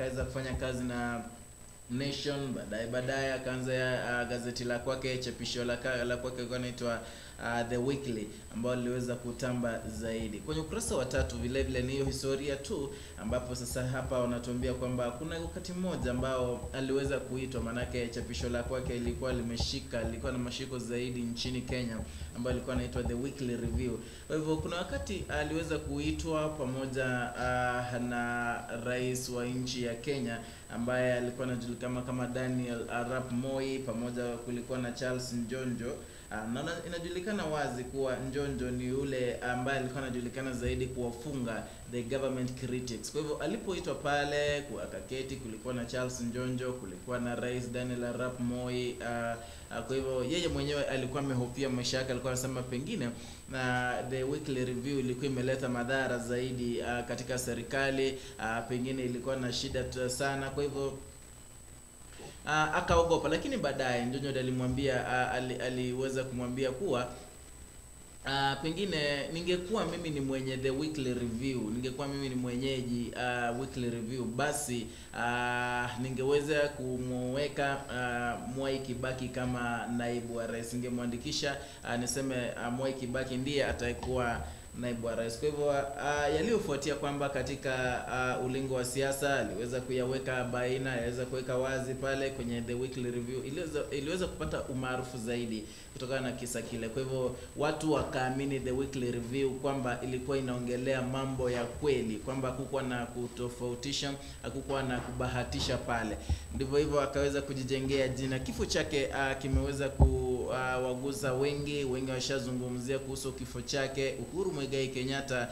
akaweza kufanya kazi na Nation, baadaye akaanza gazeti la kwake, chapisho la kwake kwa inaitwa The Weekly, ambao liweza kutamba zaidi. Kwenye ukurasa wa 3 vile vile ni hiyo historia tu, ambapo sasa hapa wanatuambia kwamba kuna wakati mmoja ambao aliweza kuitwa, manake chapisho la kwake ilikuwa na mashiko zaidi nchini Kenya, ambao ilikuwa inaitwa The Weekly Review. Kwa hivyo kuna wakati aliweza kuitwa pamoja na rais wa nchi ya Kenya ambaye alikuwa anajulikana kama Daniel Arap Moi, pamoja kulikuwa na Charles Njonjo. Na inajulikana wazi kuwa Njonjo ni yule ambaye alikuwa anajulikana zaidi kuwafunga the government critics. Kwa hivyo alipoitwa pale kwa kaketi, kulikuwa na Charles Njonjo, kulikuwa na Rais Daniel Arap Moi. Kwa hivyo yeye mwenyewe alikuwa amehofia maisha yake, alikuwa anasema pengine na The Weekly Review ilikuwa imeleta madhara zaidi katika serikali, pengine ilikuwa na shida sana. Kwa hivyo akaogopa, lakini baadaye Njonjo alimwambia aliweza kumwambia kuwa pengine ningekuwa mimi ni mwenye The Weekly Review, ningekuwa mimi ni mwenyeji Weekly Review, basi ningeweza kumweka Mwai Kibaki kama naibu wa rais, ningemwandikisha niseme Mwai Kibaki ndiye atakuwa naibu wa rais. Kwa hivyo yaliyofuatia kwamba katika ulingo wa siasa aliweza kuyaweka baina, aliweza kuweka wazi pale kwenye The Weekly Review, iliweza kupata umaarufu zaidi kutokana na kisa kile. Kwa hivyo watu wakaamini The Weekly Review kwamba ilikuwa inaongelea mambo ya kweli, kwamba hakukuwa na kutofautisha, hakukuwa na kubahatisha pale. Ndivyo hivyo akaweza kujijengea jina. Kifo chake kimeweza kuwagusa wengi washazungumzia kuhusu kifo chake. Uhuru Muigai Kenyatta,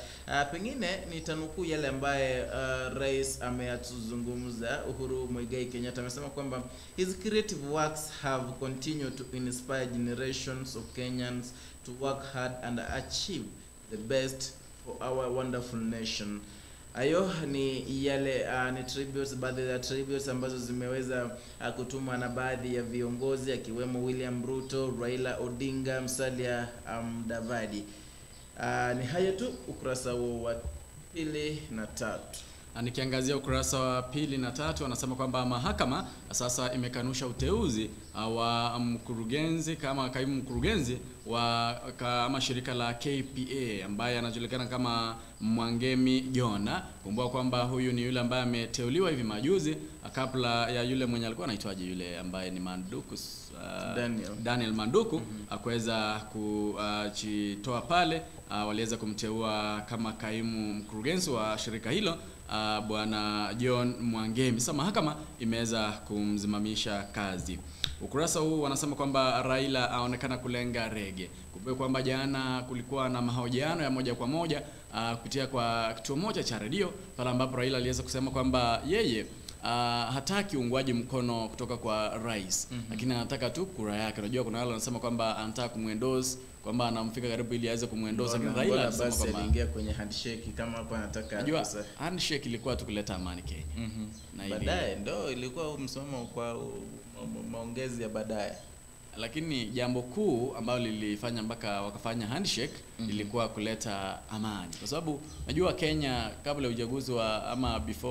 pengine nitanukuu yale ambaye rais ameyazungumza. Uhuru Muigai Kenyatta amesema kwamba his creative works have continued to inspire generations of Kenyans to work hard and achieve the best for our wonderful nation. Ayo ni yale ni tributes, baadhi ya tributes ambazo zimeweza kutumwa na baadhi ya viongozi akiwemo William Ruto, Raila Odinga, Musalia Mudavadi. Ni hayo tu ukurasa wa 2 na 3. Nikiangazia ukurasa wa 2 na 3, wanasema kwamba mahakama sasa imekanusha uteuzi wa mkurugenzi kama kaimu mkurugenzi wa kama shirika la KPA ambaye anajulikana kama Mwangemi Jona. Kumbuka kwamba huyu ni yule ambaye ameteuliwa hivi majuzi kabla ya yule mwenye alikuwa anaitwaje yule ambaye ni Manduku, Daniel Manduku akaweza kujitoa pale. Waliweza kumteua kama kaimu mkurugenzi wa shirika hilo bwana John Mwangemi. Sasa mahakama imeweza kumzimamisha kazi. Ukurasa huu wanasema kwamba Raila aonekana kulenga rege. Kumbuka kwamba jana kulikuwa na mahojiano ya moja kwa moja kupitia kwa kituo moja cha redio, pale ambapo Raila aliweza kusema kwamba yeye hataki uungwaji mkono kutoka kwa rais, lakini anataka tu kura yake. Unajua kuna wale wanasema kwamba anataka kumwendorse, kwamba anamfika karibu ili aweze kumwendorse, lakini Raila anasema kwamba aliingia kwenye handshake kama hapo anataka. Unajua handshake ilikuwa tu kuleta amani Kenya. Na baadaye ndo ilikuwa msimamo kwa maongezi ya baadaye. Lakini jambo kuu ambalo lilifanya mpaka wakafanya handshake ilikuwa kuleta amani. Kwa sababu najua Kenya kabla uchaguzi wa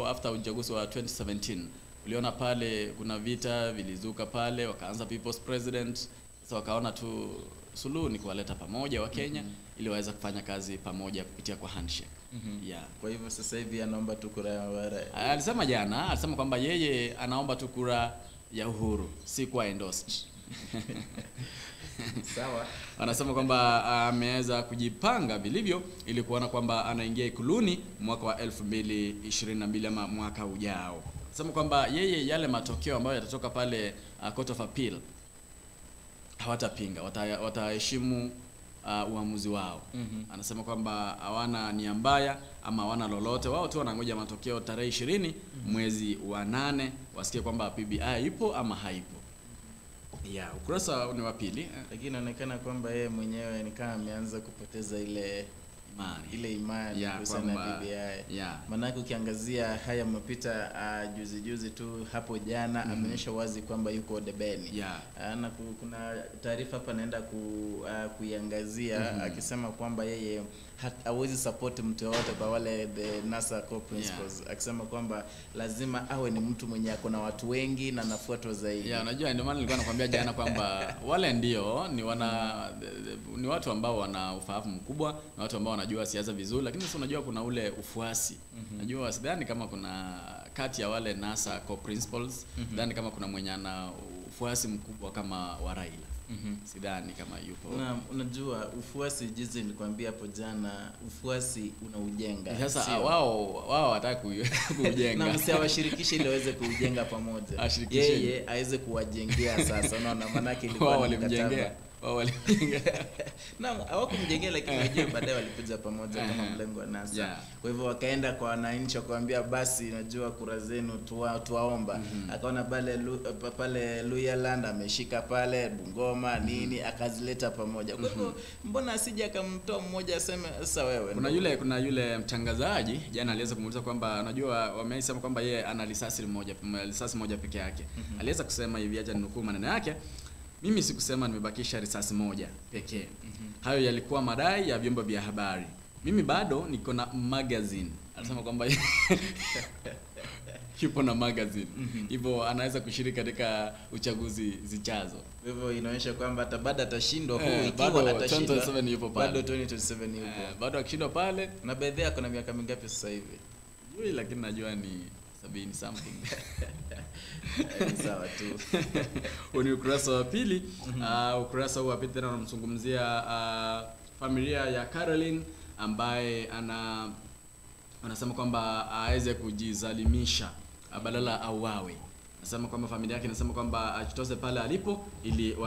after uchaguzi wa 2017 uliona pale kuna vita vilizuka pale, wakaanza people's president. Sasa wakaona tu suluhu ni kuwaleta pamoja wa Kenya ili waweze kufanya kazi pamoja kupitia kwa handshake. Kwa hivyo sasa hivi anaomba tu kura ya alisema jana, alisema kwamba yeye anaomba tu kura ya Uhuru, si kwa endorsed. Sawa. Anasema kwamba ameweza kujipanga vilivyo ili kuona kwamba anaingia ikuluni mwaka wa 2022 ama mwaka ujao. Anasema kwamba yeye yale matokeo ambayo yatatoka pale Court of Appeal hawatapinga, wataheshimu uamuzi wao. Anasema kwamba hawana nia mbaya ama hawana lolote, wao tu wanangoja matokeo tarehe 20 mwezi wa 8 wasikie kwamba PBI ipo ama haipo. Ukurasa ni wa 2. Lakini inaonekana kwamba yeye mwenyewe ni kama ameanza kupoteza ile ile imani kuhusiana na BBI. Maanake ukiangazia haya mapita juzi tu hapo jana ameonyesha wazi kwamba yuko debeni. Na kuna taarifa hapa naenda kuiangazia akisema kwamba yeye hawezi support mtu yote kwa wale the NASA core principles. Akisema kwamba lazima awe ni mtu mwenye ako na watu wengi na nafuatwa zaidi. Unajua ndio maana nilikuwa nakwambia jana kwamba wale ndio ni watu ambao wana ufahamu mkubwa, na watu ambao wanajua siasa vizuri, lakini sasa unajua kuna ule ufuasi. Najua sidhani kama kuna kati ya wale NASA core principles, sidhani kama kuna mwenye ana ufuasi mkubwa kama wa Raila. Sidhani kama yupo. Na unajua ufuasi, jinsi nilikwambia hapo jana, ufuasi unaujenga. Sasa wao wataka kuujenga. Na msiwashirikishe ili waweze kuujenga pamoja. Yeye aweze kuwajengea sasa. Unaona maana yake ilikuwa walimjengea. Na hawakumjengea, lakini wajue baadaye walikuja pamoja kama mlengo wa NASA. Kwa hivyo wakaenda kwa wananchi wakamwambia basi najua kura zenu tuwaomba. Akaona pale Luyaland ameshika pale Bungoma nini akazileta pamoja. Kwa hivyo mbona asije akamtoa mmoja aseme sasa wewe. Kuna yule mtangazaji jana aliweza kumuuliza kwamba unajua wamesema kwamba yeye ana risasi moja peke yake. Aliweza kusema hivi, acha ninukuu maneno yake: mimi sikusema nimebakisha risasi moja pekee. Hayo yalikuwa madai ya vyombo vya habari. Mimi bado niko na magazine. Anasema kwamba yupo na magazine. Hivyo anaweza kushiriki katika uchaguzi zijazo. Hivyo inaonyesha kwamba hata baada atashindwa ikiwa atashinda 2027 yupo pale. Bado 2027 yupo. Bado akishindwa pale. Na baadhi yako na miaka mingapi sasa hivi? Yule lakini najua ni 70 something. Sawa tu. Ni ukurasa wa pili. Ukurasa wa pili tena unamzungumzia familia ya Caroline ambaye anasema kwamba aweze kujizalimisha badala auawe. Anasema kwamba familia yake inasema kwamba ajitose pale alipo ili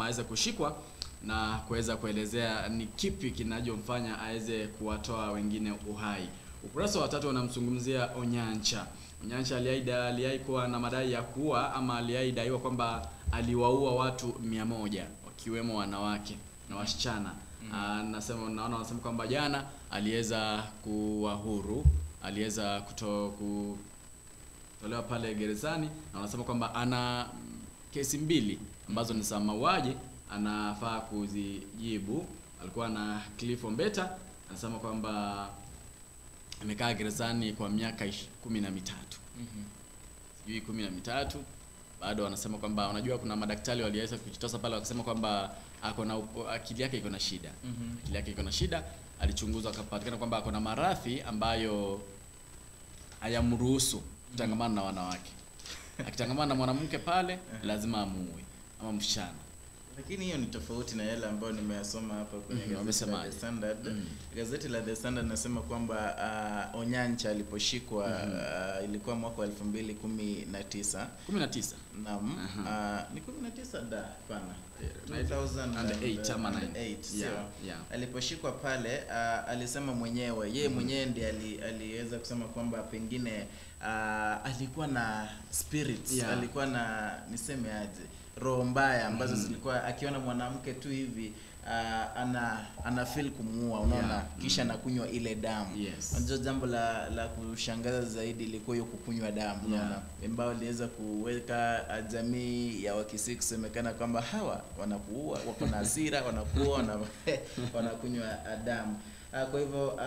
aweze kushikwa na kuweza kuelezea ni kipi kinachomfanya aweze kuwatoa wengine uhai. Ukurasa wa 3 unamzungumzia Onyancha. Onyancha aliwahi kuwa na madai ya kuua ama alidaiwa kwamba aliwaua watu 100 wakiwemo wanawake na wasichana. Wanasema kwamba jana aliweza kuwa huru, aliweza kutolewa pale gerezani, na wanasema kwamba ana kesi 2 ambazo ni za mauaji anafaa kuzijibu. Alikuwa na Cliff Ombeta, anasema kwamba amekaa gerezani kwa miaka 13. Sijui 13. Bado wanasema kwamba unajua kuna madaktari waliweza kujitosa pale wakasema kwamba akili yake iko na shida. Akili yake iko na shida. Alichunguzwa akapatikana kwamba ako na maradhi ambayo hayamruhusu kutangamana na wanawake. Akitangamana na mwanamke pale lazima amuue ama msichana. Lakini hiyo ni tofauti na yale ambayo nimeyasoma hapa kwenye gazeti la The Standard. Gazeti la The Standard nasema kwamba Onyancha aliposhikwa ilikuwa mwaka wa 2019. 19. Naam. Ni 19 hapana. 2008 ama 9. Aliposhikwa pale alisema mwenyewe, yeye mwenyewe ndiye aliweza kusema kwamba pengine alikuwa na spirits, alikuwa na niseme aje, roho mbaya ambazo zilikuwa akiona mwanamke tu hivi ana feel kumuua, unaona, kisha nakunywa ile damu. Ndio jambo la kushangaza zaidi ilikuwa hiyo kukunywa damu, unaona, ambao aliweza kuweka jamii ya Wakisii kusemekana kwamba hawa wanakuua, wako na hasira, wanakuua na wanakunywa damu. Kwa hivyo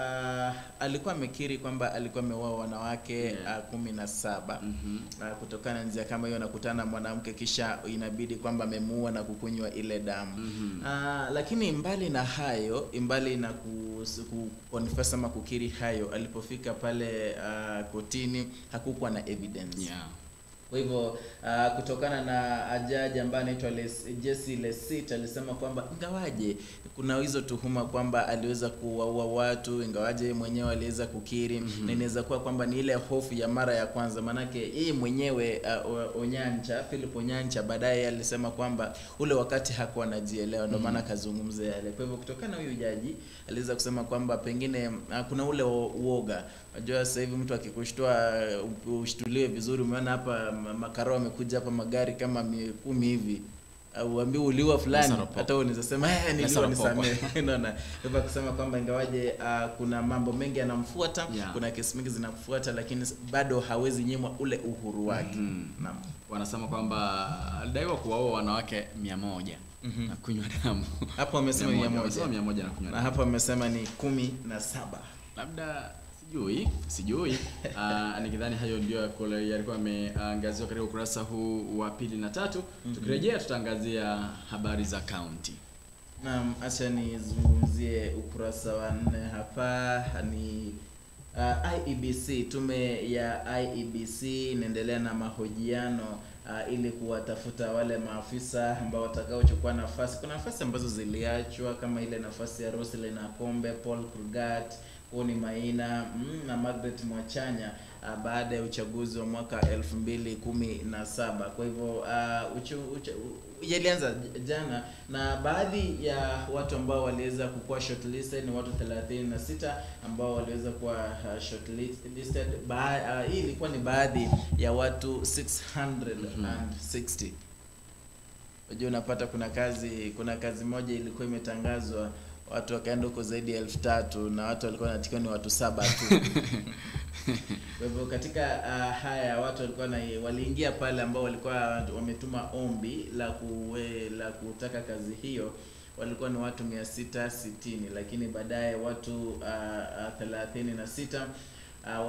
alikuwa amekiri kwamba alikuwa ameua wanawake 17. Kutokana na njia kama hiyo nakutana mwanamke kisha inabidi kwamba amemuua na kukunywa ile damu. Lakini mbali na hayo, mbali na kuconfess ama kukiri hayo, alipofika pale kotini hakukuwa na evidence. Kwa hivyo kutokana na jaji ambaye anaitwa Jesse Lesit alisema kwamba ingawaje kuna hizo tuhuma kwamba aliweza kuwaua watu, ingawaje yeye mwenyewe aliweza kukiri, na inaweza kuwa kwamba ni ile hofu ya mara ya kwanza, manake yeye mwenyewe Onyancha, Philip Onyancha baadaye alisema kwamba ule wakati hakuwa anajielewa, ndio maana kazungumza yale. Kwa hivyo kutokana na huyu jaji aliweza kusema kwamba pengine kuna ule uoga. Unajua sasa hivi mtu akikushtua ushtuliwe vizuri. Umeona hapa makarao wamekuja hapa magari kama 10 hivi. uambiwe uliwa fulani, Masaropo. hata unaweza sema niliwa Masaropo. nisamee. Unaona, hivyo kusema kwamba ingawaje kuna mambo mengi yanamfuata, Yeah. kuna kesi mingi zinakufuata, lakini bado hawezi nyimwa ule uhuru wake. Naam. Wanasema kwamba alidaiwa kuwaoa wanawake 100 na kunywa damu. Hapo wamesema 100. Wamesema 100 na kunywa Na damu. hapo wamesema ni 17. Labda sijui. Nikidhani hayo ndio yalikuwa yameangaziwa katika ukurasa huu wa 2 na 3. Tukirejea tutaangazia habari za county. Naam, acha nizungumzie ukurasa wa 4 hapa. Ni IEBC, tume ya IEBC inaendelea na mahojiano ili kuwatafuta wale maafisa ambao watakaochukua nafasi. Kuna nafasi ambazo ziliachwa kama ile nafasi ya Roselyn Akombe, Paul Kurgat, Oni Maina na Margaret Mwachanya baada ya uchaguzi wa mwaka 2017. Kwa hivyo yalianza jana, na baadhi ya watu ambao waliweza kukuwa shortlisted ni watu 36 ambao waliweza kuwa shortlisted. Hii ilikuwa ni baadhi ya watu 660. Unajua, unapata kuna kazi moja ilikuwa imetangazwa, watu wakaenda huko zaidi ya 3000 na watu walikuwa wanatikiwa ni watu 7 tu. Kwa hivyo katika haya watu walikuwa waliingia pale ambao walikuwa wametuma ombi la kutaka kazi hiyo, walikuwa ni watu 660, lakini baadaye watu 36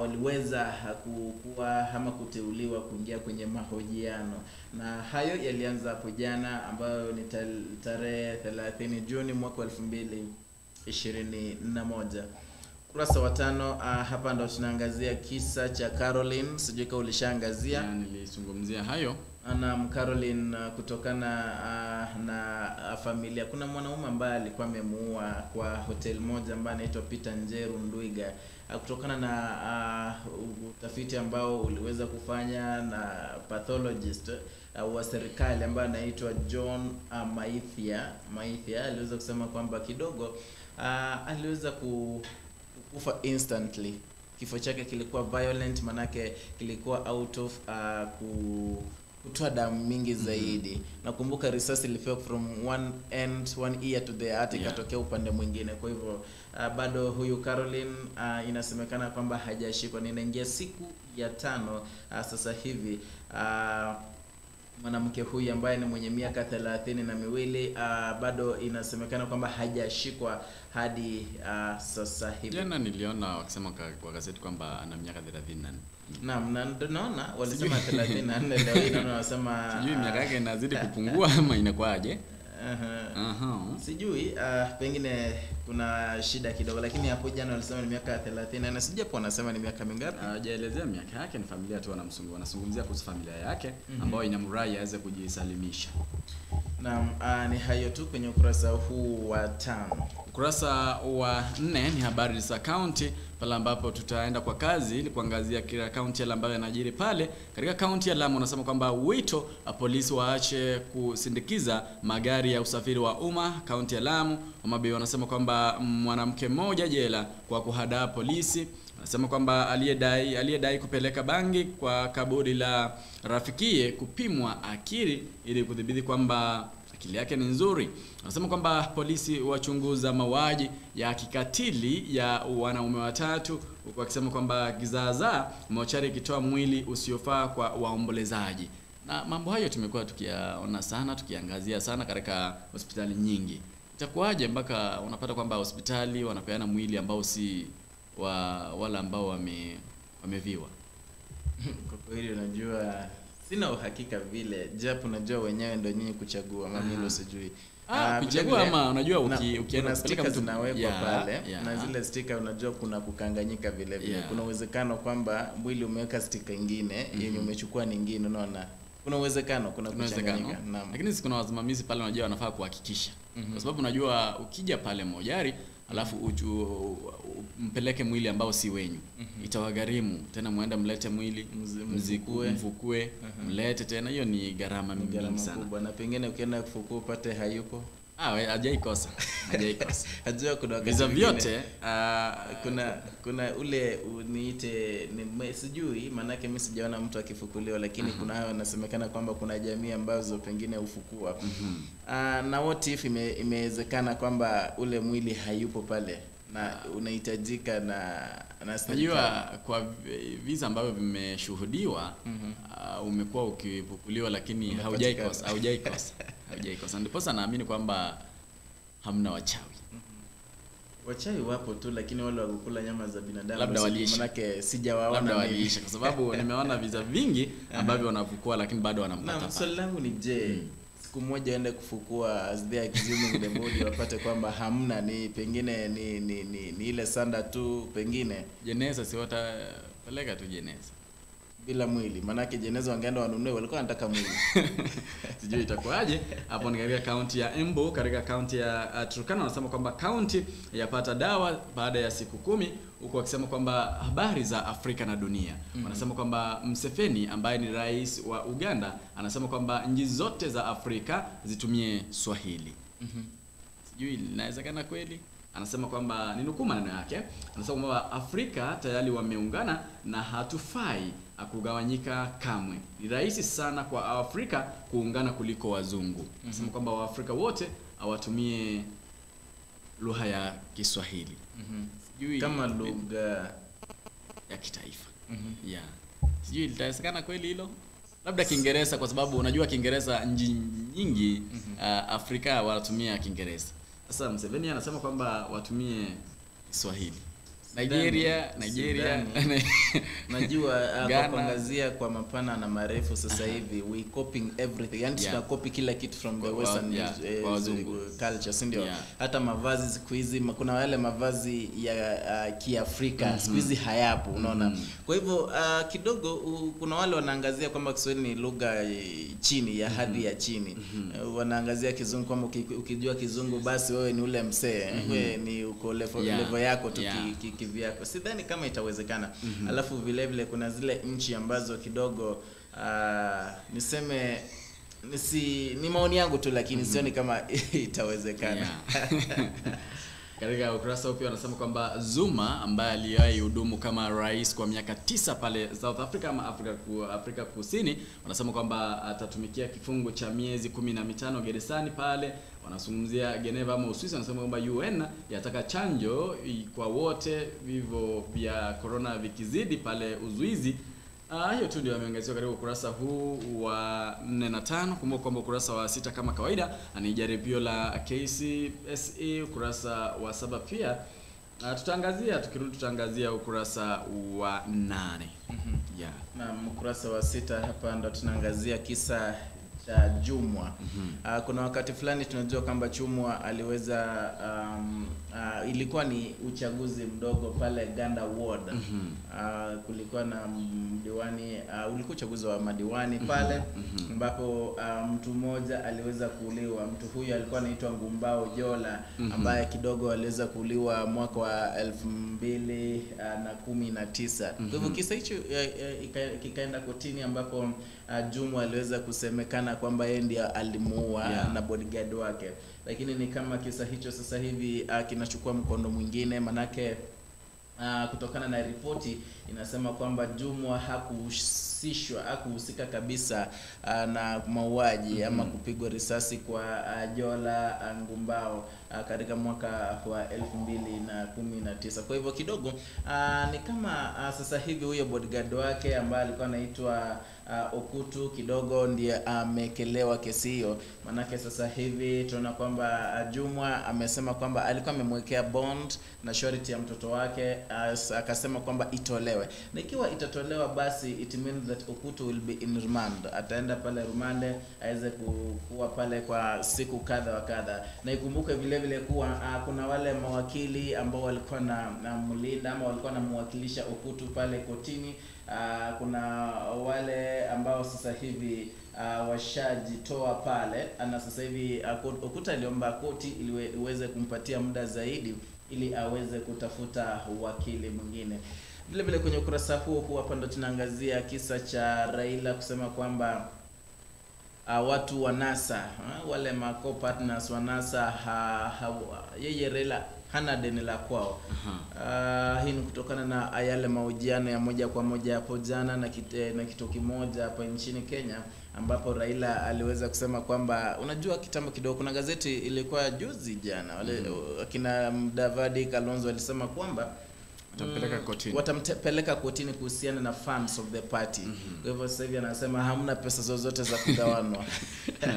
waliweza kuwa ama kuteuliwa kuingia kwenye mahojiano, na hayo yalianza hapo jana, ambayo ni tarehe 30 Juni mwaka 2021. Kurasa wa 5 hapa ndo tunaangazia kisa cha Caroline. Sijui kama ulishaangazia. Nilizungumzia hayo. Ana Caroline kutokana na familia. Kuna mwanaume ambaye alikuwa amemuua kwa hotel moja ambaye anaitwa Peter Njeru Ndwiga, kutokana na utafiti ambao uliweza kufanya na pathologist wa serikali ambaye anaitwa John Maithia aliweza kusema kwamba kidogo aliweza kufa instantly. Kifo chake kilikuwa violent, manake kilikuwa out of kutoa damu mingi zaidi. Nakumbuka risasi ilifika from one ear to the heart, ikatokea upande mwingine. Kwa hivyo bado huyu Caroline inasemekana kwamba hajashikwa. Ninaingia siku ya 5 sasa hivi. Mwanamke huyu ambaye ni mwenye miaka 32 bado inasemekana kwamba hajashikwa hadi sasa hivi. Jana niliona wakisema kwa gazeti kwamba ana miaka 34. Naam, na naona walisema 34, leo hii naona wanasema sijui miaka yake inazidi kupungua ama inakwaje. Sijui, pengine kuna shida kidogo, lakini hapo jana walisema ni miaka 30 na sijui hapo wanasema ni miaka mingapi. Hajaelezea miaka yake, ni familia tu wanazungumzia kuhusu familia yake ambayo inamrai aweze kujisalimisha. Naam, ni hayo tu kwenye ukurasa huu wa 5. Ukurasa wa 4 ni habari za county, pale ambapo tutaenda kwa kazi ili kuangazia kila county ambayo yanajiri pale. Katika county ya Lamu wanasema kwamba wito polisi waache kusindikiza magari ya usafiri wa umma. County ya Lamu wanasema kwamba mwanamke mmoja jela kwa kuhadaa polisi. Wanasema kwamba aliyedai kupeleka bangi kwa kaburi la rafikie kupimwa akili ili kudhibiti kwamba akili yake ni nzuri. Wanasema kwamba polisi wachunguza mauaji ya kikatili ya wanaume 3, huku wakisema kwamba kizaazaa mochari ikitoa mwili usiofaa kwa waombolezaji. Na mambo hayo tumekuwa tukiyaona sana, tukiangazia sana katika hospitali nyingi. Itakuwaje mpaka unapata kwamba hospitali wanapeana mwili ambao si wala ambao wameviwa? Kwa kweli unajua sina uhakika vile, japo unajua wenyewe ndio nyinyi kuchagua, mimi ndio sijui. Kuchagua ama unajua ukienda kupeleka mtu zinawekwa pale na zile sticker unajua kuna kukanganyika vile vile. Kuna uwezekano kwamba mwili umeweka sticker nyingine yenye umechukua nyingine, unaona. Kuna uwezekano kuna kuchanganyika. Lakini kuna wasimamizi pale unajua wanafaa kuhakikisha. Kwa sababu unajua ukija pale mojari alafu mpeleke mwili ambao si wenyu, itawagharimu tena, muende mlete mwili mfukue, mlete tena, hiyo ni gharama mingi sana. Na pengine ukienda kufukua upate hayupo. Hajaikosa. Hajua kuna wakati Visa mwingine, vyote kuna ule niite sijui manake mimi sijaona mtu akifukuliwa, lakini kuna hayo nasemekana kwamba kuna jamii ambazo pengine ufukua. Na what if imewezekana kwamba ule mwili hayupo pale na unahitajika na najua kwa visa ambavyo vimeshuhudiwa umekuwa ukifukuliwa lakini haujaikosa. Ndipo naamini kwamba hamna wachawi. Wachawi wapo tu, lakini wale wakukula nyama za binadamu labda waliisha, manake sijawaona, labda waliisha kwa sababu nimeona visa vingi ambavyo wanavukua lakini bado wanampata. Na swali langu ni je, siku moja aende kufukua as they are exhuming the body wapate kwamba hamna, ni pengine ni ile sanda tu, pengine jeneza si watapeleka tu jeneza bila mwili, manake jeneza wangeenda wanunue, walikuwa wanataka mwili. Sijui itakuwaje. Hapo ni katika kaunti ya Embu, katika kaunti ya Turkana wanasema kwamba kaunti yapata dawa baada ya siku 10, huko wakisema kwamba habari za Afrika na dunia. Wanasema kwamba Museveni ambaye ni rais wa Uganda anasema kwamba nchi zote za Afrika zitumie Swahili. Sijui inawezekana kweli. Anasema kwamba ninukuu maneno yake, anasema kwamba Afrika tayari wameungana na hatufai kugawanyika kamwe. Ni rahisi sana kwa Afrika kuungana kuliko wazungu. Anasema kwamba Waafrika wote hawatumie lugha ya Kiswahili. Sijui kama lugha ya kitaifa. Yeah. Sijui litawezekana kweli hilo. Labda Kiingereza, kwa sababu unajua Kiingereza nchi nyingi Afrika wanatumia Kiingereza. Sasa Museveni anasema kwamba watumie Kiswahili. Nigeria najua kwa kuangazia kwa mapana na marefu sasa hivi we copying everything, yani tuna copy kila kitu from the western culture, si ndio? Hata mavazi siku hizi kuna wale mavazi ya Kiafrika siku hizi hayapo, unaona. Kwa hivyo kidogo kuna wale wanaangazia kwamba Kiswahili ni lugha chini ya hadhi ya chini. Wanaangazia Kizungu kwamba ukijua Kizungu basi wewe ni ule msee, wewe ni uko level yako tu kivyako. Sidhani kama itawezekana. Alafu vile vile kuna zile nchi ambazo kidogo niseme ni maoni yangu tu, lakini sioni kama itawezekana. Katika ukurasa upya wanasema kwamba Zuma ambaye aliwahi hudumu kama rais kwa miaka 9 pale South Africa ama Afrika Kusini, wanasema kwamba atatumikia kifungo cha miezi 15 gerezani pale. Wanazungumzia Geneva ama Uswisi, wanasema kwamba UN yataka chanjo kwa wote, vivyo vya corona vikizidi pale Uswisi. Hiyo tu ndio ameangaziwa katika ukurasa huu wa 4 na 5. Kumbuka kwamba ukurasa wa 6 kama kawaida ni jaribio la KCSE, ukurasa wa 7 pia tutaangazia ukurasa wa 8. Na ukurasa wa 6 hapa ndo tunaangazia kisa cha Jumwa. Kuna wakati fulani tunajua kwamba Jumwa aliweza ilikuwa ni uchaguzi mdogo pale Ganda Ward. Kulikuwa na diwani, ulikuwa uchaguzi wa madiwani pale ambapo mtu mmoja aliweza kuuliwa. Mtu huyu alikuwa anaitwa Ngumbao Jola ambaye kidogo aliweza kuuliwa mwaka wa 2019. Kwa hivyo kisa hicho kikaenda kotini ambapo Jumwa aliweza kusemekana kwamba yeye ndiye alimuua na bodyguard wake. Lakini ni kama kisa hicho sasa hivi kinachukua mkondo mwingine, manake kutokana na ripoti inasema kwamba Jumwa hakuhusika kabisa na mauaji ama kupigwa risasi kwa Jola Ngumbao katika mwaka wa 2019. Kwa hivyo kidogo ni kama sasa hivi huyo bodyguard wake ambaye alikuwa anaitwa Okutu kidogo ndiye amekelewa kesi hiyo. Manake sasa hivi tunaona kwamba Jumwa amesema kwamba alikuwa amemwekea bond na surety ya mtoto wake, akasema kwamba itolewe. Na ikiwa itatolewa basi it means that Okutu will be in remand. Ataenda pale rumande aweze kuwa pale kwa siku kadha wa kadha. Na ikumbuke vile vile kuwa kuna wale mawakili ambao walikuwa na mlinda ama walikuwa namwakilisha Okutu pale kotini. Kuna wale ambao sasa hivi washajitoa pale, na sasa hivi Okuta aliomba koti ili iweze kumpatia muda zaidi ili aweze kutafuta wakili mwingine. Vile vile kwenye ukurasa huo hapa ndo tunaangazia kisa cha Raila kusema kwamba watu wa NASA, wale co-partners wa NASA, yeye Raila hana deni la kwao. Hii ni kutokana na yale mahojiano ya moja kwa moja hapo jana na kitu kimoja hapa nchini Kenya, ambapo Raila aliweza kusema kwamba unajua kitambo kidogo kuna gazeti ilikuwa juzi jana wale akina Mdavadi Kalonzo walisema kwamba watampeleka kotini kuhusiana na funds of the party. Kwa hivyo sasa hivi anasema hamna pesa zozote za kugawanwa.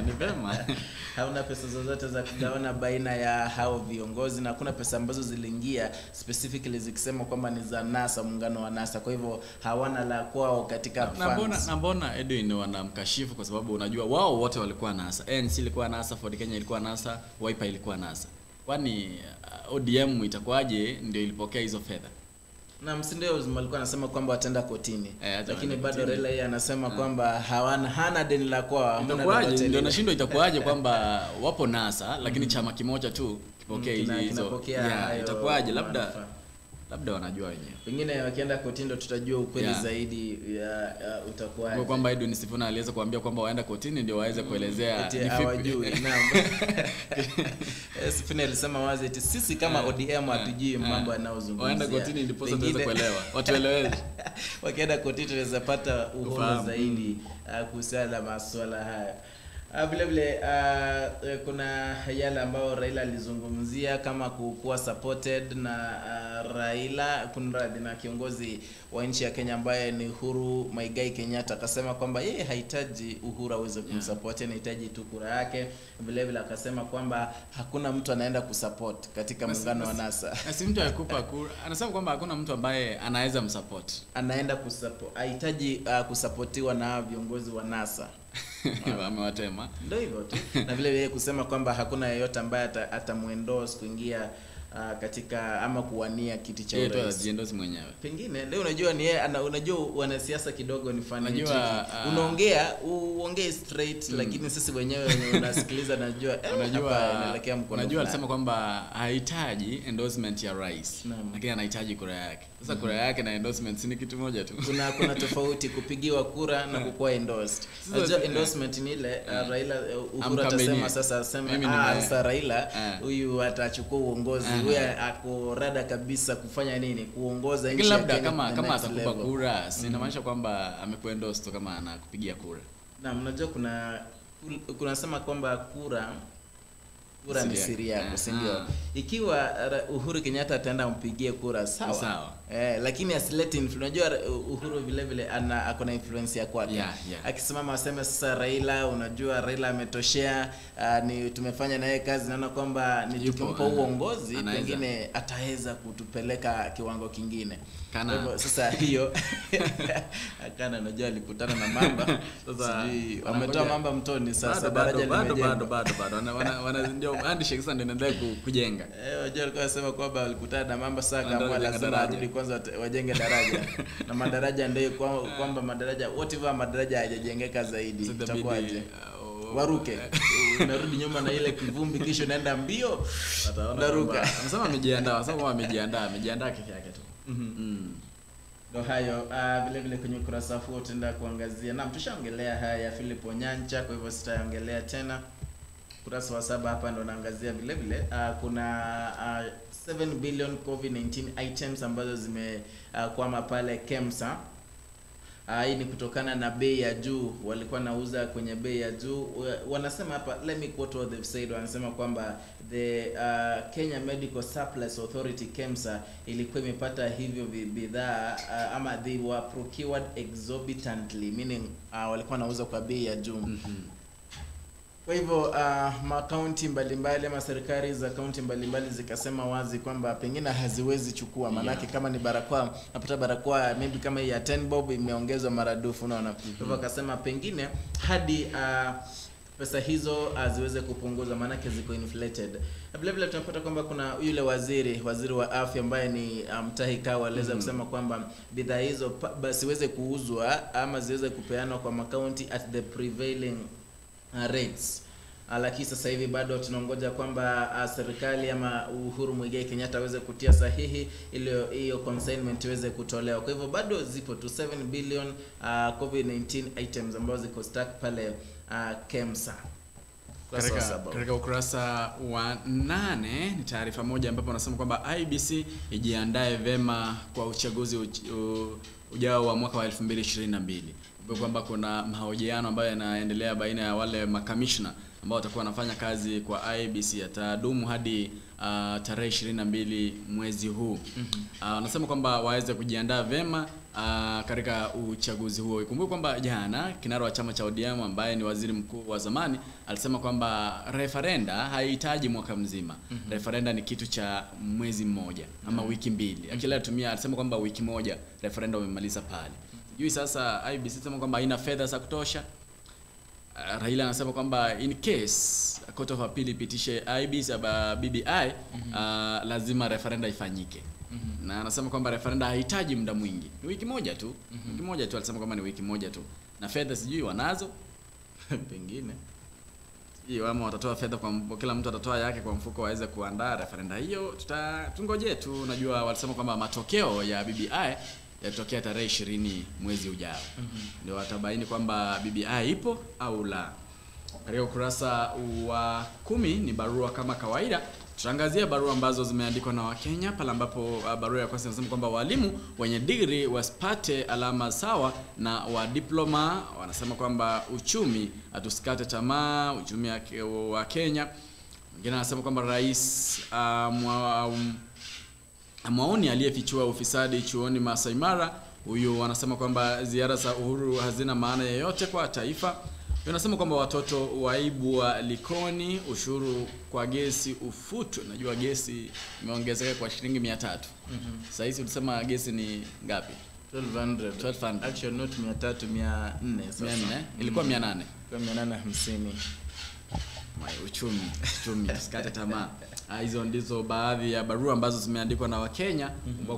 Ni vema. Hamna pesa zozote za kugawana baina ya hao viongozi, na kuna pesa ambazo ziliingia specifically zikisema kwamba ni za NASA, muungano wa NASA. Kwa hivyo hawana la kwao katika funds. Na mbona Edwin wanamkashifu kwa sababu unajua wao wote walikuwa NASA. ANC ilikuwa NASA, Ford Kenya ilikuwa NASA, Wiper ilikuwa NASA. Kwani ODM itakuwaje ndio ilipokea hizo fedha? Na msindio walikuwa anasema kwamba wataenda kotini. Lakini bado Raila yeye anasema kwamba hana deni la kwao. Itakuwaje? Ndio nashindwa itakuwaje kwamba wapo NASA lakini chama kimoja tu kipokea hizo. Itakuwaje? Labda wanajua wenyewe. Pengine wakienda kotini ndio tutajua ukweli zaidi utakuwaje. Kwa kwamba Edwin Sifuna aliweza kuambia kwamba waenda kotini ndio waweze kuelezea hawajui. Naam. Sifuna alisema wazi eti sisi kama ODM hatujui mambo yanayozungumzia. Waenda kotini ndipo tutaweza kuelewa. Watueleweze. Wakienda kotini tunaweza pata uhondo zaidi kuhusiana na masuala haya. Vile vile kuna yale ambao Raila alizungumzia kama kuwa supported na Raila kunradhi na kiongozi wa nchi ya Kenya ambaye ni Uhuru Muigai Kenyatta. Akasema kwamba yeye hahitaji Uhuru aweze kumsupport, anahitaji tu kura yake. Vile vile akasema kwamba hakuna mtu anaenda kusupport katika muungano wa NASA. Si mtu akupa kura. Anasema kwamba hakuna mtu ambaye anaweza msupport. Anaenda kusupport. Hahitaji kusupportiwa na viongozi wa NASA. Wamewatema. Ndio hivyo tu. Na vile vile kusema kwamba hakuna yeyote ambaye atamuendorse kuingia katika ama kuwania kiti cha urais. Yeye ajiendorse mwenyewe. Pengine leo unajua ni yeye unajua wanasiasa kidogo ni fani. Unajua uongee straight lakini sisi wenyewe unasikiliza najua inaelekea mkono. Unajua alisema kwamba hahitaji endorsement ya rais lakini anahitaji kura yake. Sasa kura yake na endorsement ni kitu moja tu. Kuna tofauti kupigiwa kura na kukuwa endorsed. Unajua endorsement ni ile Raila Uhuru atasema sasa Raila huyu atachukua uongozi. Huyu ako rada kabisa kufanya nini? Kuongoza nchi ya Kenya. Kama atakupa kura, inamaanisha kwamba amekuendorse kama anakupigia kura. Na unajua kuna sema kwamba kura ni siri yako, si ndio? Ikiwa Uhuru Kenyatta ataenda mpigie kura sawa. Lakini asilete unajua Uhuru vile vile ako na influence ya kwake. Akisimama aseme sasa Raila, unajua Raila ametoshea, ni tumefanya naye kazi, naona kwamba ni tukimpa uongozi pengine ataweza kutupeleka kiwango kingine. Kwa hivyo sasa hiyo akana unajua alikutana na mamba. Sasa wametoa mamba mtoni sasa daraja limejengwa. Bado ndio handshake sasa ndio inaendelea kujenga. Unajua alikuwa anasema kwamba walikutana na mamba sasa kama lazima arudi kwanza wajenge daraja. Na madaraja ndio kwamba madaraja wote hivyo madaraja hayajengeka zaidi. Itakuwaje? Waruke. Unarudi nyuma na ile kivumbi kisha unaenda mbio. Unaruka. Anasema amejiandaa, sasa amejiandaa kike yake tu. Ndio hayo. Vile vile kwenye ukurasa huo tutaenda kuangazia. Naam, tushaongelea haya ya Philip Onyancha, kwa hivyo sitaongelea tena. Ukurasa wa 7 hapa ndo naangazia vile vile kuna 7 billion COVID-19 items ambazo zimekwama pale KEMSA. Hii ni kutokana na bei ya juu, walikuwa nauza kwenye bei ya juu. Wanasema hapa, let me quote what they've said. Wanasema kwamba the Kenya Medical Supplies Authority KEMSA ilikuwa imepata hivyo bidhaa ama they were procured exorbitantly, meaning walikuwa nauza kwa bei ya juu. Kwa hivyo makaunti mbalimbali ama serikali za kaunti mbalimbali zikasema wazi kwamba pengine haziwezi chukua, manake kama ni barakoa, napata barakoa maybe kama ya 10 bob imeongezwa maradufu, unaona. Kwa hivyo akasema pengine hadi pesa hizo ziweze kupunguzwa, manake ziko inflated. Vile vile tunapata kwamba kuna yule waziri wa afya ambaye ni Mutahi Kagwe aliweza kusema kwamba bidhaa hizo basiweze kuuzwa ama ziweze kupeanwa kwa makaunti at the prevailing rates. Lakini sasa hivi bado tunangoja kwamba serikali ama Uhuru Muigai Kenyatta aweze kutia sahihi ili hiyo consignment iweze kutolewa. Kwa hivyo bado zipo tu 7 billion COVID-19 items ambazo ziko stuck pale KEMSA. Katika ukurasa wa 8 ni taarifa moja ambapo wanasema kwamba IBC ijiandae vema kwa uchaguzi ujao wa mwaka wa 2022. Kwamba kuna mahojiano ambayo yanaendelea baina ya wale makamishna ambao watakuwa wanafanya kazi kwa IBC, atadumu hadi tarehe 22 mwezi huu. Wanasema kwamba waweze kujiandaa vema katika uchaguzi huo. Ikumbuke kwamba jana kinara wa chama cha ODM ambaye ni waziri mkuu wa zamani alisema kwamba referenda haihitaji mwaka mzima. Referenda ni kitu cha mwezi mmoja ama wiki mbili. Akila tumia alisema kwamba wiki moja referenda wamemaliza pale. Sijui sasa IBC sema kwamba haina fedha za kutosha. Raila anasema kwamba in case court of appeal ipitishe IBC BBI lazima referenda ifanyike. Na anasema kwamba referenda haihitaji muda mwingi. Ni wiki moja tu. Wiki moja tu alisema kwamba ni wiki moja tu. Na fedha sijui wanazo pengine. Hiyo ama watatoa fedha kwa kila mtu atatoa yake kwa mfuko waweze kuandaa referenda hiyo. Tungoje tu. Unajua walisema kwamba matokeo ya BBI yatokea tarehe 20 mwezi ujao. Ndio watabaini kwamba BBI ipo au la. Katika ukurasa wa 10 ni barua kama kawaida. Tutaangazia barua ambazo zimeandikwa na Wakenya pale ambapo barua ya kwanza inasema kwamba walimu wenye degree wasipate alama sawa na wa diploma. Wanasema kwamba uchumi atusikate tamaa, uchumi wa Kenya. Wengine wanasema kwamba rais Maoni aliyefichua ufisadi chuoni Masai Mara. Huyu wanasema kwamba ziara za Uhuru hazina maana yoyote kwa taifa. Wanasema kwamba watoto waibwa Likoni, ushuru kwa gesi ufutwe. Najua gesi imeongezeka kwa shilingi 300. Sasa hizi ulisema gesi ni ngapi? 1200. Actually not 300, 400 sasa. 400 ilikuwa 800. Kwa 850. Uchumi tusikate tamaa. Hizo ndizo baadhi ya barua ambazo zimeandikwa na Wakenya.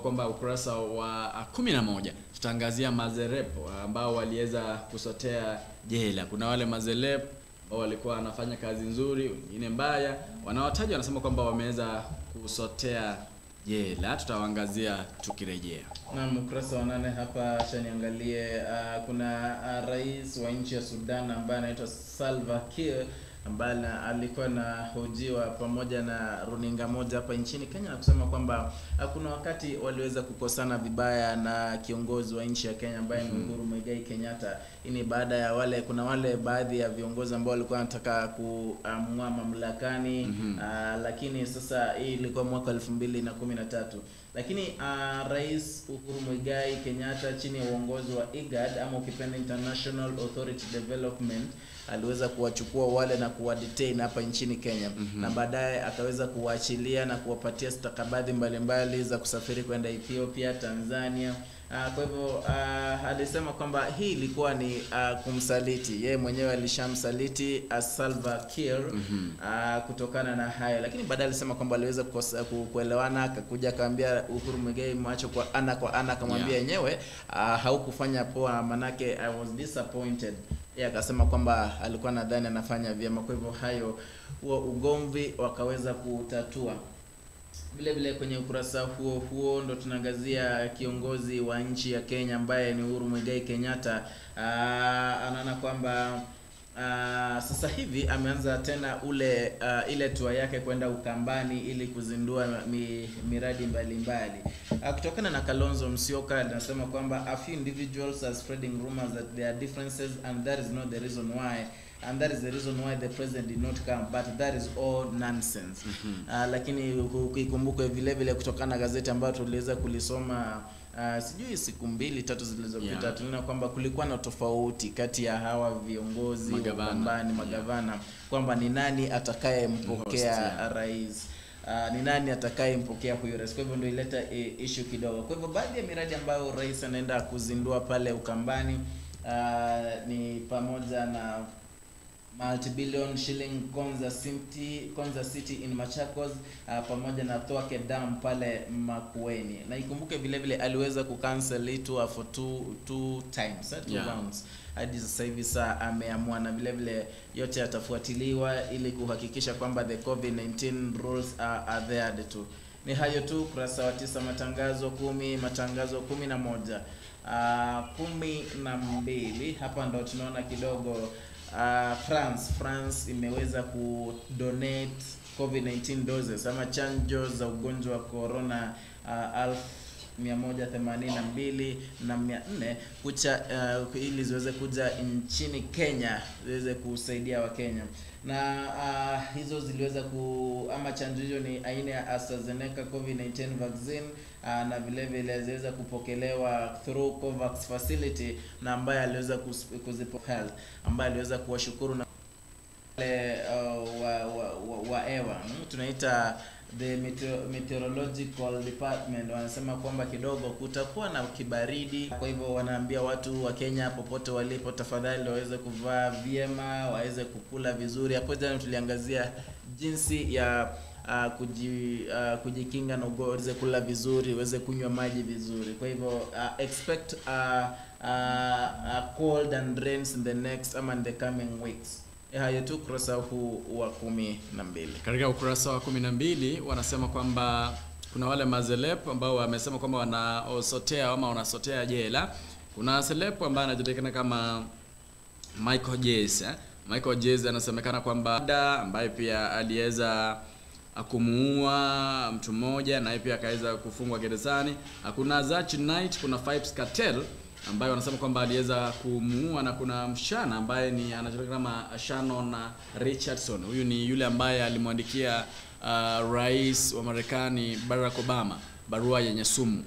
Kwamba ukurasa wa 11 tutaangazia mazerepo ambao waliweza kusotea jela. Kuna wale mazerepo ambao walikuwa wanafanya kazi nzuri, wengine mbaya, wanawataja wanasema kwamba wameweza kusotea jela. Tutawaangazia tukirejea. Na ukurasa wa 8 hapa chaniangalie kuna rais wa nchi ya Sudan ambaye anaitwa Salva Kiir ambaye alikuwa na hojiwa pamoja na runinga moja hapa nchini Kenya na kusema kwamba kuna wakati waliweza kukosana vibaya na kiongozi wa nchi ya Kenya ambaye ni Uhuru Muigai Kenyatta. Ini baada ya kuna wale baadhi ya viongozi ambao walikuwa wanataka kuamua mamlakani, lakini sasa hii ilikuwa mwaka 2013. Lakini Rais Uhuru Muigai Kenyatta chini ya uongozi wa IGAD ama ukipenda International Authority Development aliweza kuwachukua wale na kuwadetain hapa nchini Kenya. Na baadaye akaweza kuwaachilia na kuwapatia stakabadhi mbalimbali za kusafiri kwenda Ethiopia, Tanzania. Kwa hivyo alisema kwamba hii ilikuwa ni kumsaliti. Yeye mwenyewe alishamsaliti Salva Kiir kutokana na hayo. Lakini baadaye alisema kwamba aliweza kuelewana, akakuja akamwambia Uhuru Muigai macho kwa ana akamwambia yenyewe haukufanya poa, manake I was disappointed. Yeye akasema kwamba alikuwa nadhani anafanya vyema. Kwa hivyo huo ugomvi wakaweza kutatua. Vile kwenye ukurasa huo ndo tunaangazia kiongozi wa nchi ya Kenya ambaye ni Uhuru Muigai Kenyatta. Anaona kwamba sasa hivi ameanza tena ile tour yake kwenda Ukambani ili kuzindua miradi mbalimbali. Kutokana na Kalonzo Musyoka anasema kwamba a few individuals are spreading rumors that there are differences and that is not the reason why. And that is the reason why the president did not come, but that is all nonsense. Lakini ukikumbuka vile kutokana na gazeti ambayo tuliweza kulisoma sijui siku 2-3 zilizopita, tunaona kwamba kulikuwa na tofauti kati ya hawa viongozi magavana kwamba ni nani atakayempokea rais, ni nani atakayempokea huyo rais. Kwa hivyo ndio ileta issue kidogo. Kwa hivyo baadhi ya miradi ambayo rais anaenda kuzindua pale Ukambani ni pamoja na multi-billion shilling Konza City in Machakos, pamoja na Thwake Dam pale Makueni. Na ikumbuke vile vile aliweza kucancel it for two times, two rounds. Hadi sasa hivi ameamua, na vile vile yote yatafuatiliwa ili kuhakikisha kwamba the COVID-19 rules are there too. Ni hayo tu, kurasa wa 9 matangazo 10, matangazo 11, 12. Hapa ndo tunaona kidogo France imeweza kudonate COVID-19 doses ama chanjo za ugonjwa wa corona 182 na 400 ili ziweze kuja nchini Kenya ziweze kusaidia wa Kenya. Na hizo ziliweza ama chanjo hizo ni aina ya AstraZeneca COVID-19 vaccine, na vile vile ziweza kupokelewa through COVAX facility, na ambaye aliweza kuzipo health, ambaye aliweza kuwashukuru na ewa tunaita the meteorological department. Wanasema kwamba kidogo kutakuwa na kibaridi, kwa hivyo wanaambia watu wa Kenya popote walipo, tafadhali waweze kuvaa vyema, waweze kukula vizuri. Hapo jana tuliangazia jinsi ya kujikinga na ugonjwa, waweze kula vizuri, waweze kunywa maji vizuri. Kwa hivyo expect cold and rains in the next in the coming weeks. Hayo tu ukurasa huu wa 12. Katika ukurasa wa 12 wanasema kwamba kuna wale mazelep ambao wamesema kwamba wanasotea jela. Kuna celeb ambaye anajulikana kama Michael Jesse. Michael Jesse anasemekana kwamba ambaye pia aliweza kumuua mtu mmoja na pia akaweza kufungwa gerezani. Kuna Zach Knight, kuna Fibes Cartel ambaye wanasema kwamba aliweza kumuua, na kuna mshana ambaye ni anajulikana kama Shannon Richardson. Huyu ni yule ambaye alimwandikia rais wa Marekani Barack Obama barua yenye sumu.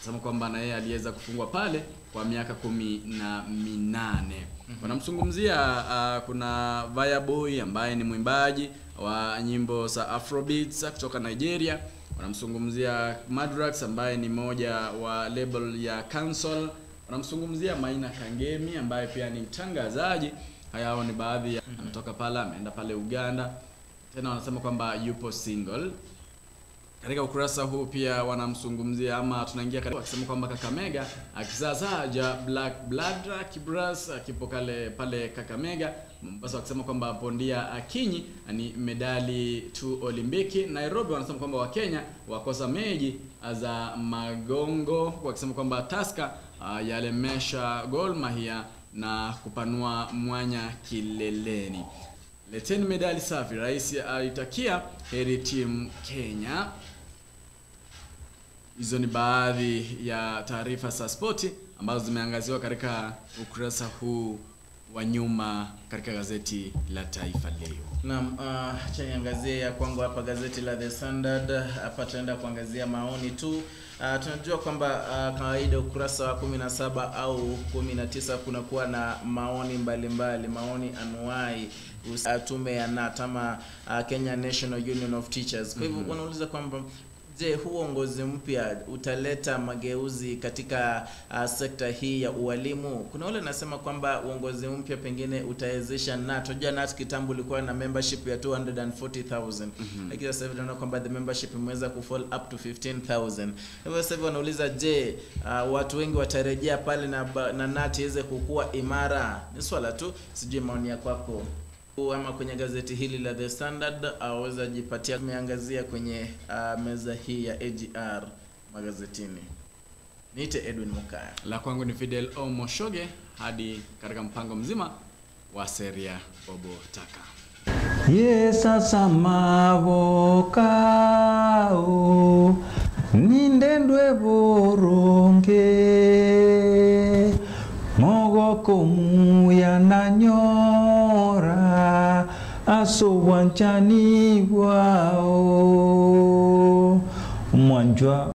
Sema kwamba na yeye aliweza kufungwa pale kwa miaka 18. Wanamzungumzia kuna Fireboy ambaye ni mwimbaji wa nyimbo za Afrobeats kutoka Nigeria. Wanamzungumzia Madrax ambaye ni moja wa label ya Cancel. Wanamzungumzia Maina Kangemi ambaye pia ni mtangazaji. Hao ni baadhi ya anatoka pale, ameenda pale Uganda. Tena wanasema kwamba yupo single. Katika ukurasa huu pia wanamzungumzia ama tunaingia katika wakisema kwamba Kakamega akisasaja Black Blood Kibras akipo pale Kakamega. Mombasa wakisema kwamba Bondia Akinyi ni medali 2 Olimpiki. Nairobi wanasema kwamba Wakenya wakosa meji za magongo, wakisema kwamba Tusker yalemesha Gor Mahia na kupanua mwanya kileleni. Leteni medali safi, rais alitakia heri team Kenya. Hizo ni baadhi ya taarifa za spoti ambazo zimeangaziwa katika ukurasa huu wa nyuma katika gazeti la Taifa Leo. Naam, niangazie ya kwangu hapa gazeti la The Standard. Hapa tunaenda kuangazia maoni tu. Tunajua kwamba kawaida ukurasa wa 17 au 19 kunakuwa na maoni mbalimbali, maoni anuai tume ya NAT ama Kenya National Union of Teachers. Kwa hivyo wanauliza kwamba je, huu uongozi mpya utaleta mageuzi katika sekta hii ya ualimu? Kuna wale nasema kwamba uongozi mpya pengine utawezesha NAT. Unajua NAT kitambo ilikuwa na membership ya 240,000. Lakini sasa hivi tunaona kwamba the membership imeweza kufall up to 15,000. Hivyo sasa hivi wanauliza je, watu wengi watarejea pale na NAT iweze kukua imara? Ni swala tu, sijui maoni yako hapo. Ama kwenye gazeti hili la The Standard aweza jipatia. Tumeangazia kwenye meza hii ya AGR magazetini. Niite Edwin Mukaya. La kwangu ni Fidel Omoshoge, hadi katika mpango mzima wa Seria Bobo Taka. Yesa samavokao nindendwe boronge mogoko muya nanyora aso wanchani wao mwanjwa